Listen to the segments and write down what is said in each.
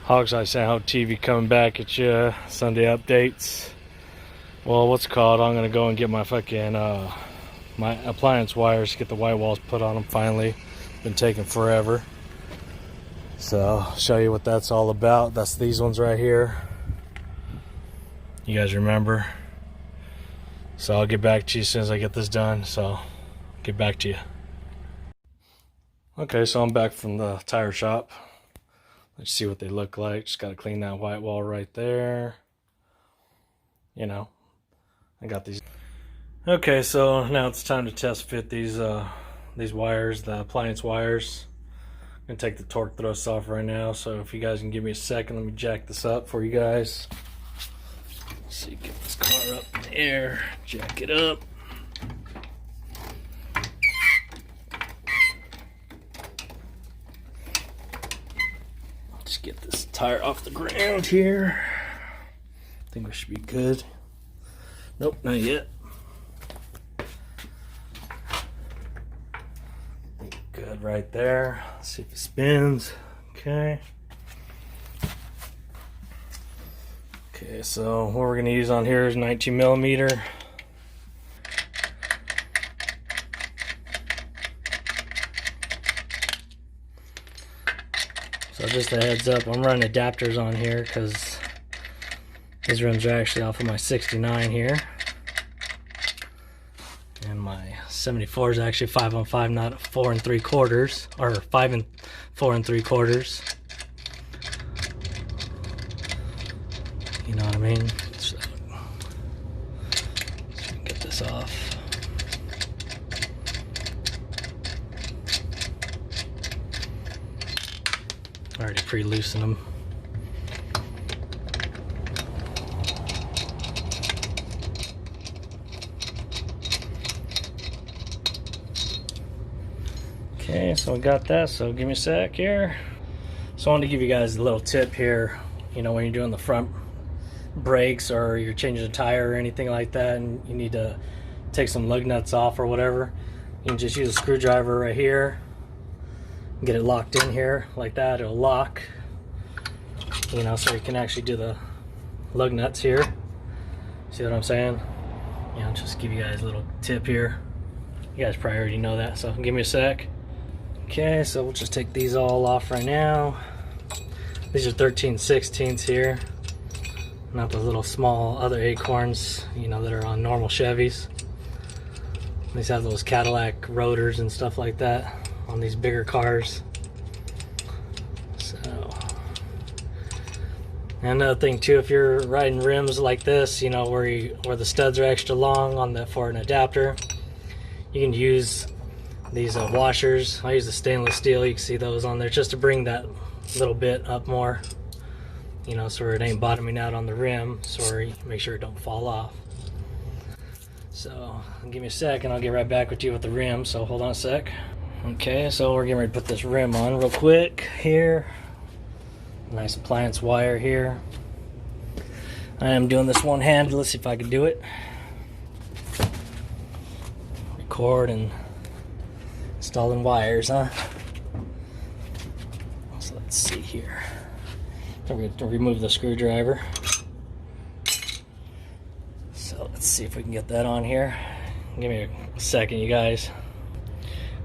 Hogseye Sound TV coming back at you. Sunday updates. Well, what's it called? I'm gonna go and get my fucking my appliance wires, get the white walls put on them finally. Been taking forever. So I'll show you what that's all about. That's these ones right here. You guys remember? So I'll get back to you as soon as I get this done. So get back to you. Okay, so I'm back from the tire shop. Let's see what they look like. Just got to clean that white wall right there. You know, I got these. Okay, so now it's time to test fit these wires, the appliance wires. I'm gonna take the torque thrusts off right now. So if you guys can give me a second, let me jack this up for you guys. Let's see, get this car up in the air, jack it up. Just get this tire off the ground here. I think we should be good. Nope, not yet. Good right there. Let's see if it spins. Okay. Okay, so what we're gonna use on here is 19mm. So just a heads up, I'm running adapters on here because these rims are actually off of my 69 here. And my 74 is actually 5-on-5, not 4 3/4, or 5 and 4 3/4. You know what I mean? So let's get this off. I already pre-loosened them. Okay, so we got that, so give me a sec here. So I wanted to give you guys a little tip here. You know, when you're doing the front brakes or you're changing a tire or anything like that and you need to take some lug nuts off or whatever, you can just use a screwdriver right here. Get it locked in here like that. It'll lock, you know, so you can actually do the lug nuts here. See what I'm saying? You know, just give you guys a little tip here. You guys probably already know that, so give me a sec. Okay, so we'll just take these all off right now. These are 13/16 here, not the little small other acorns, you know, that are on normal Chevys. These have those Cadillac rotors and stuff like that on these bigger cars. So, and another thing too, if you're riding rims like this, you know, where the studs are extra long on for an adapter, you can use these washers. I use the stainless steel. You can see those on there just to bring that little bit up more, you know, so it ain't bottoming out on the rim. Sorry, make sure it don't fall off. So give me a sec and I'll get right back with you with the rim, so hold on a sec. Okay, so we're getting ready to put this rim on real quick here. Nice appliance wire here. I am doing this one-handed. Let's see if I can do it. Record and installing wires, huh? So let's see here. We're going to remove the screwdriver. So let's see if we can get that on here. Give me a second, you guys.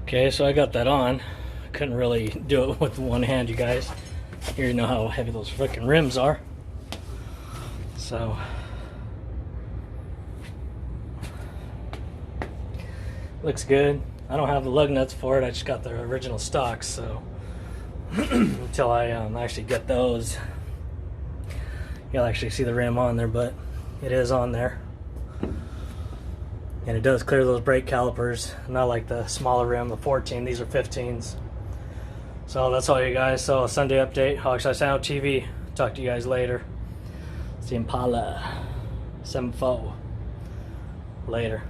Okay, so I got that on. Couldn't really do it with one hand, you guys. Here, you know how heavy those freaking rims are. So looks good. I don't have the lug nuts for it. I just got the original stocks, so until I actually get those, you'll actually see the rim on there, but it is on there. And it does clear those brake calipers, not like the smaller rim, the 14. These are 15s. So that's all, you guys. So Sunday update, Hogseye Sound TV. Talk to you guys later. It's the Impala 7.4. Later.